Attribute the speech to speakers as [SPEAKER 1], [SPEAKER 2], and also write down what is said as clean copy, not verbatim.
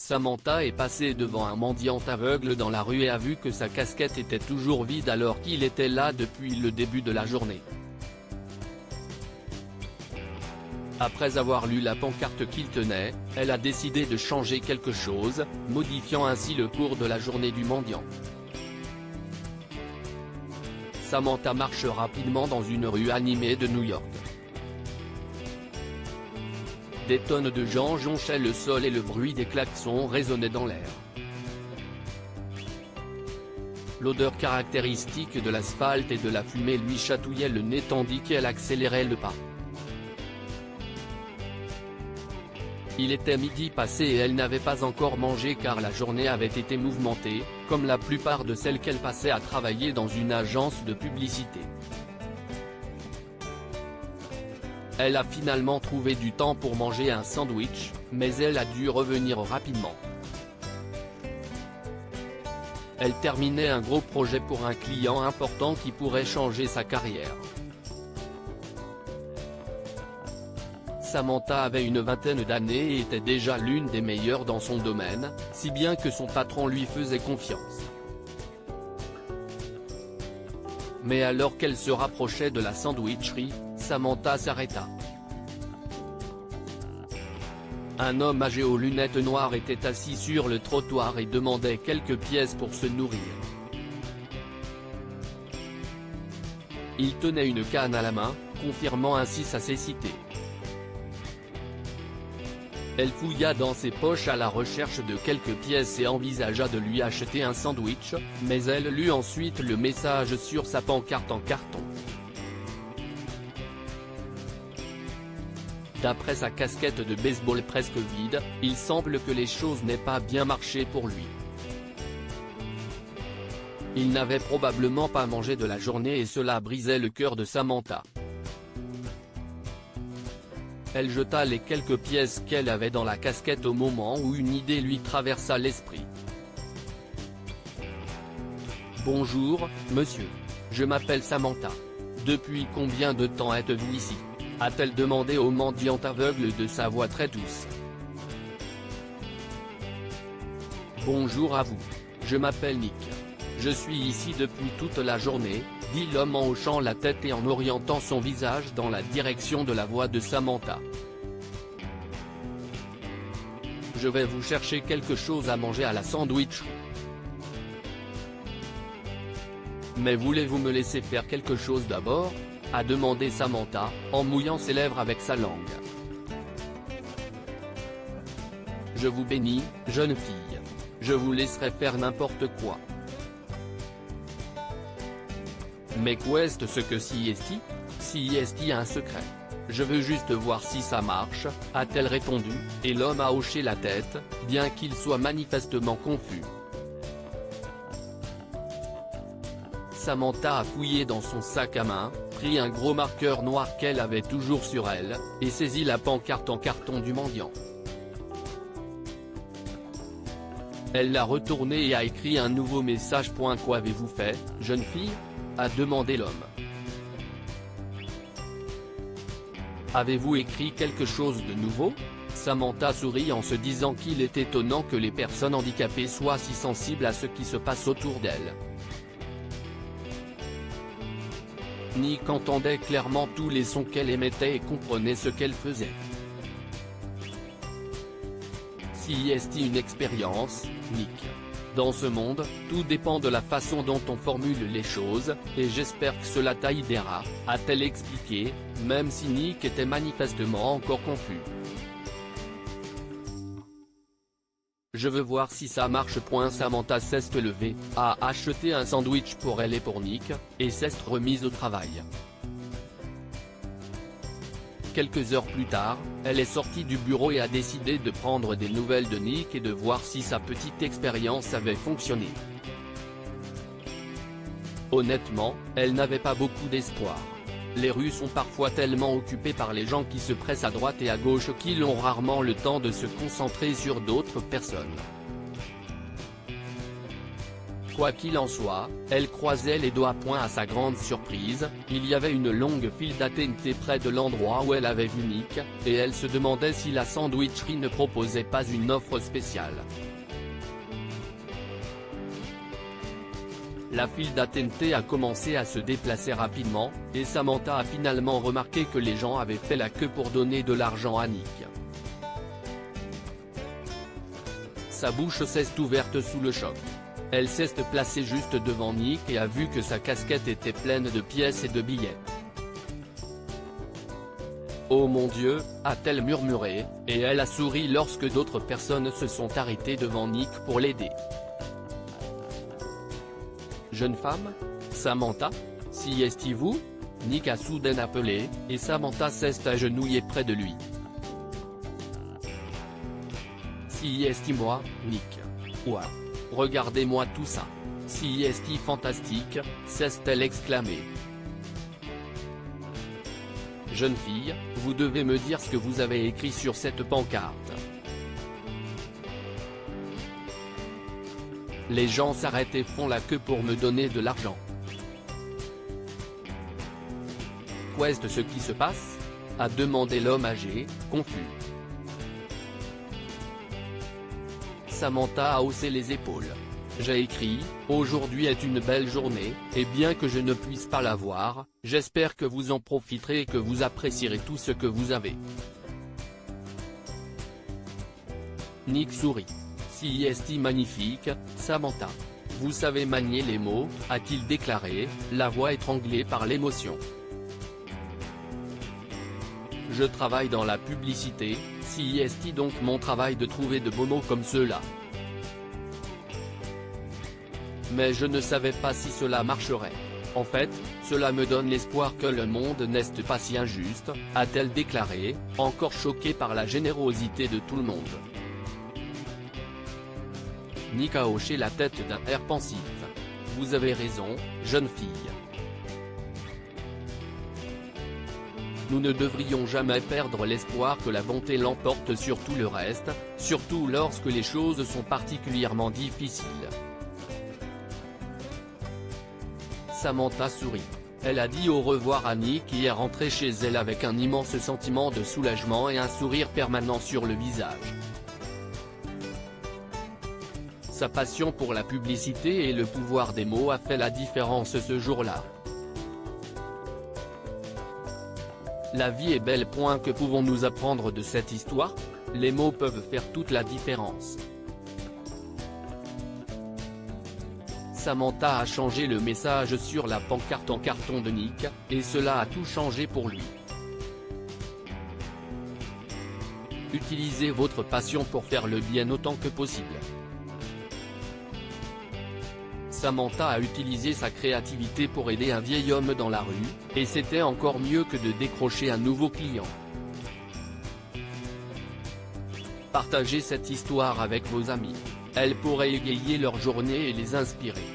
[SPEAKER 1] Samantha est passée devant un mendiant aveugle dans la rue et a vu que sa casquette était toujours vide alors qu'il était là depuis le début de la journée. Après avoir lu la pancarte qu'il tenait, elle a décidé de changer quelque chose, modifiant ainsi le cours de la journée du mendiant. Samantha marche rapidement dans une rue animée de New York. Des tonnes de gens jonchaient le sol et le bruit des klaxons résonnait dans l'air. L'odeur caractéristique de l'asphalte et de la fumée lui chatouillait le nez tandis qu'elle accélérait le pas. Il était midi passé et elle n'avait pas encore mangé car la journée avait été mouvementée, comme la plupart de celles qu'elle passait à travailler dans une agence de publicité. Elle a finalement trouvé du temps pour manger un sandwich, mais elle a dû revenir rapidement. Elle terminait un gros projet pour un client important qui pourrait changer sa carrière. Samantha avait une vingtaine d'années et était déjà l'une des meilleures dans son domaine, si bien que son patron lui faisait confiance. Mais alors qu'elle se rapprochait de la sandwicherie, Samantha s'arrêta. Un homme âgé aux lunettes noires était assis sur le trottoir et demandait quelques pièces pour se nourrir. Il tenait une canne à la main, confirmant ainsi sa cécité. Elle fouilla dans ses poches à la recherche de quelques pièces et envisagea de lui acheter un sandwich, mais elle lut ensuite le message sur sa pancarte en carton. D'après sa casquette de baseball presque vide, il semble que les choses n'aient pas bien marché pour lui. Il n'avait probablement pas mangé de la journée et cela brisait le cœur de Samantha. Elle jeta les quelques pièces qu'elle avait dans la casquette au moment où une idée lui traversa l'esprit. « Bonjour, monsieur. Je m'appelle Samantha. Depuis combien de temps êtes-vous ici ?» a-t-elle demandé au mendiant aveugle de sa voix très douce. « Bonjour à vous. Je m'appelle Nick. Je suis ici depuis toute la journée, » dit l'homme en hochant la tête et en orientant son visage dans la direction de la voix de Samantha. « Je vais vous chercher quelque chose à manger à la sandwicherie. Mais voulez-vous me laisser faire quelque chose d'abord ?» a demandé Samantha, en mouillant ses lèvres avec sa langue. « Je vous bénis, jeune fille. Je vous laisserai faire n'importe quoi. » Mais qu'est-ce que CIST ? CIST a un secret. Je veux juste voir si ça marche, a-t-elle répondu, et l'homme a hoché la tête, bien qu'il soit manifestement confus. Samantha a fouillé dans son sac à main, pris un gros marqueur noir qu'elle avait toujours sur elle, et saisi la pancarte en carton du mendiant. Elle l'a retourné et a écrit un nouveau message. « Qu'avez-vous fait, jeune fille ?» a demandé l'homme. « Avez-vous écrit quelque chose de nouveau ?» Samantha sourit en se disant qu'il est étonnant que les personnes handicapées soient si sensibles à ce qui se passe autour d'elles. Nick entendait clairement tous les sons qu'elle émettait et comprenait ce qu'elle faisait. CIST une expérience, Nick. Dans ce monde, tout dépend de la façon dont on formule les choses, et j'espère que cela t'aidera, a-t-elle expliqué, même si Nick était manifestement encore confus. Je veux voir si ça marche. Samantha s'est levée, a acheté un sandwich pour elle et pour Nick, et s'est remise au travail. Quelques heures plus tard, elle est sortie du bureau et a décidé de prendre des nouvelles de Nick et de voir si sa petite expérience avait fonctionné. Honnêtement, elle n'avait pas beaucoup d'espoir. Les rues sont parfois tellement occupées par les gens qui se pressent à droite et à gauche qu'ils ont rarement le temps de se concentrer sur d'autres personnes. Quoi qu'il en soit, elle croisait les doigts point à sa grande surprise, il y avait une longue file d'attente près de l'endroit où elle avait vu Nick, et elle se demandait si la sandwicherie ne proposait pas une offre spéciale. La file d'attente a commencé à se déplacer rapidement, et Samantha a finalement remarqué que les gens avaient fait la queue pour donner de l'argent à Nick. Sa bouche s'est ouverte sous le choc. Elle s'est placée juste devant Nick et a vu que sa casquette était pleine de pièces et de billets. « Oh mon Dieu !» a-t-elle murmuré, et elle a souri lorsque d'autres personnes se sont arrêtées devant Nick pour l'aider. « Jeune femme ? Samantha ? Si est-vous » Nick a soudain appelé, et Samantha s'est agenouillée près de lui. « Si est moi, Nick ? Ouah ! Regardez-moi tout ça. Si est fantastique » s'est-elle exclamée. « Jeune fille, vous devez me dire ce que vous avez écrit sur cette pancarte. » Les gens s'arrêtent et font la queue pour me donner de l'argent. « Qu'est-ce ce qui se passe ?» a demandé l'homme âgé, confus. Samantha a haussé les épaules. « J'ai écrit, aujourd'hui est une belle journée, et bien que je ne puisse pas la voir, j'espère que vous en profiterez et que vous apprécierez tout ce que vous avez. » Nick sourit. « Si est magnifique, Samantha. Vous savez manier les mots » a-t-il déclaré, la voix étranglée par l'émotion. « Je travaille dans la publicité, si est donc mon travail de trouver de beaux mots comme ceux-là. Mais je ne savais pas si cela marcherait. En fait, cela me donne l'espoir que le monde n'est pas si injuste » a-t-elle déclaré, encore choquée par la générosité de tout le monde. Nick a hoché la tête d'un air pensif. « Vous avez raison, jeune fille. Nous ne devrions jamais perdre l'espoir que la bonté l'emporte sur tout le reste, surtout lorsque les choses sont particulièrement difficiles. » Samantha sourit. Elle a dit au revoir à Nick et est rentrée chez elle avec un immense sentiment de soulagement et un sourire permanent sur le visage. Sa passion pour la publicité et le pouvoir des mots a fait la différence ce jour-là. La vie est belle. Que pouvons-nous apprendre de cette histoire ? Les mots peuvent faire toute la différence. Samantha a changé le message sur la pancarte en carton de Nick, et cela a tout changé pour lui. Utilisez votre passion pour faire le bien autant que possible. Samantha a utilisé sa créativité pour aider un vieil homme dans la rue, et c'était encore mieux que de décrocher un nouveau client. Partagez cette histoire avec vos amis. Elle pourrait égayer leur journée et les inspirer.